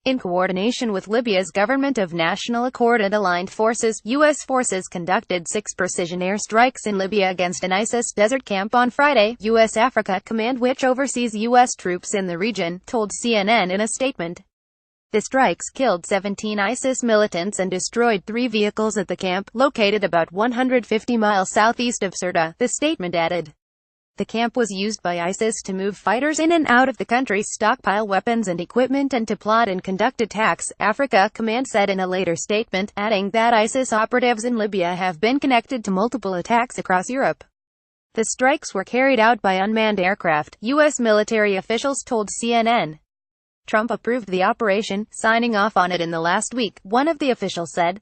In coordination with Libya's government of national accord and aligned forces, U.S. forces conducted 6 precision airstrikes in Libya against an ISIS desert camp on Friday, U.S. Africa Command, which oversees U.S. troops in the region, told CNN in a statement. The strikes killed 17 ISIS militants and destroyed 3 vehicles at the camp, located about 150 miles southeast of Sirte, the statement added. The camp was used by ISIS to move fighters in and out of the country, stockpile weapons and equipment, and to plot and conduct attacks, Africa Command said in a later statement, adding that ISIS operatives in Libya have been connected to multiple attacks across Europe. The strikes were carried out by unmanned aircraft, U.S. military officials told CNN. Trump approved the operation, signing off on it in the last week, one of the officials said.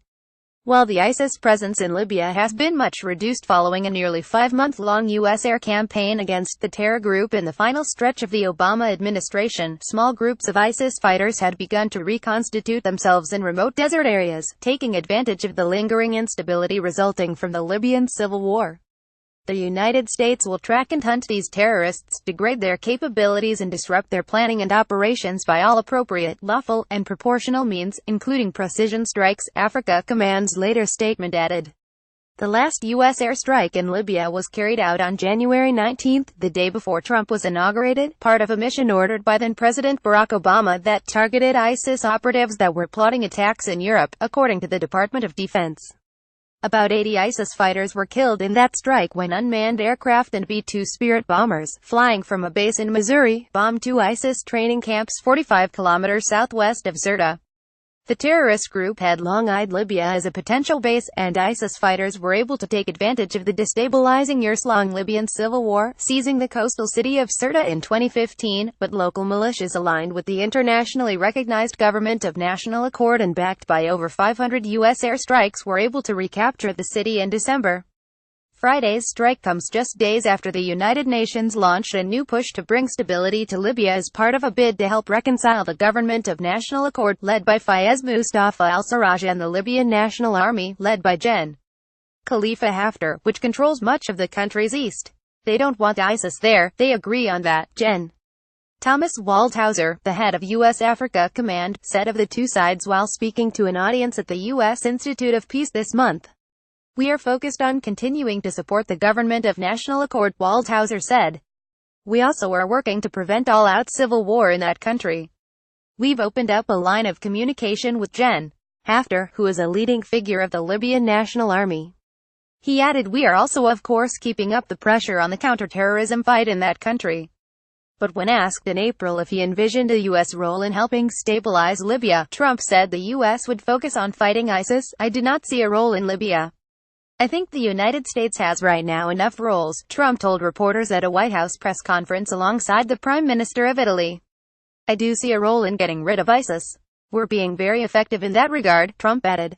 While the ISIS presence in Libya has been much reduced following a nearly 5-month-long U.S. air campaign against the terror group in the final stretch of the Obama administration, small groups of ISIS fighters had begun to reconstitute themselves in remote desert areas, taking advantage of the lingering instability resulting from the Libyan civil war. The United States will track and hunt these terrorists, degrade their capabilities and disrupt their planning and operations by all appropriate, lawful, and proportional means, including precision strikes, Africa Command's later statement added. The last U.S. airstrike in Libya was carried out on January 19, the day before Trump was inaugurated, part of a mission ordered by then-President Barack Obama that targeted ISIS operatives that were plotting attacks in Europe, according to the Department of Defense. About 80 ISIS fighters were killed in that strike when unmanned aircraft and B-2 Spirit bombers, flying from a base in Missouri, bombed 2 ISIS training camps 45 kilometers southwest of Sirte. The terrorist group had long-eyed Libya as a potential base, and ISIS fighters were able to take advantage of the destabilizing years-long Libyan civil war, seizing the coastal city of Sirte in 2015, but local militias aligned with the internationally recognized government of national accord and backed by over 500 U.S. airstrikes were able to recapture the city in December. Friday's strike comes just days after the United Nations launched a new push to bring stability to Libya as part of a bid to help reconcile the government of national accord, led by Fayez Mustafa al-Sarraj, and the Libyan National Army, led by Gen. Khalifa Haftar, which controls much of the country's east. They don't want ISIS there, they agree on that, Gen. Thomas Waldhauser, the head of U.S. Africa Command, said of the two sides while speaking to an audience at the U.S. Institute of Peace this month. We are focused on continuing to support the government of national accord, Waldhauser said. We also are working to prevent all-out civil war in that country. We've opened up a line of communication with Gen. Haftar, who is a leading figure of the Libyan National Army. He added, we are also of course keeping up the pressure on the counterterrorism fight in that country. But when asked in April if he envisioned a U.S. role in helping stabilize Libya, Trump said the U.S. would focus on fighting ISIS. I do not see a role in Libya. I think the United States has right now enough roles, Trump told reporters at a White House press conference alongside the Prime Minister of Italy. I do see a role in getting rid of ISIS. We're being very effective in that regard, Trump added.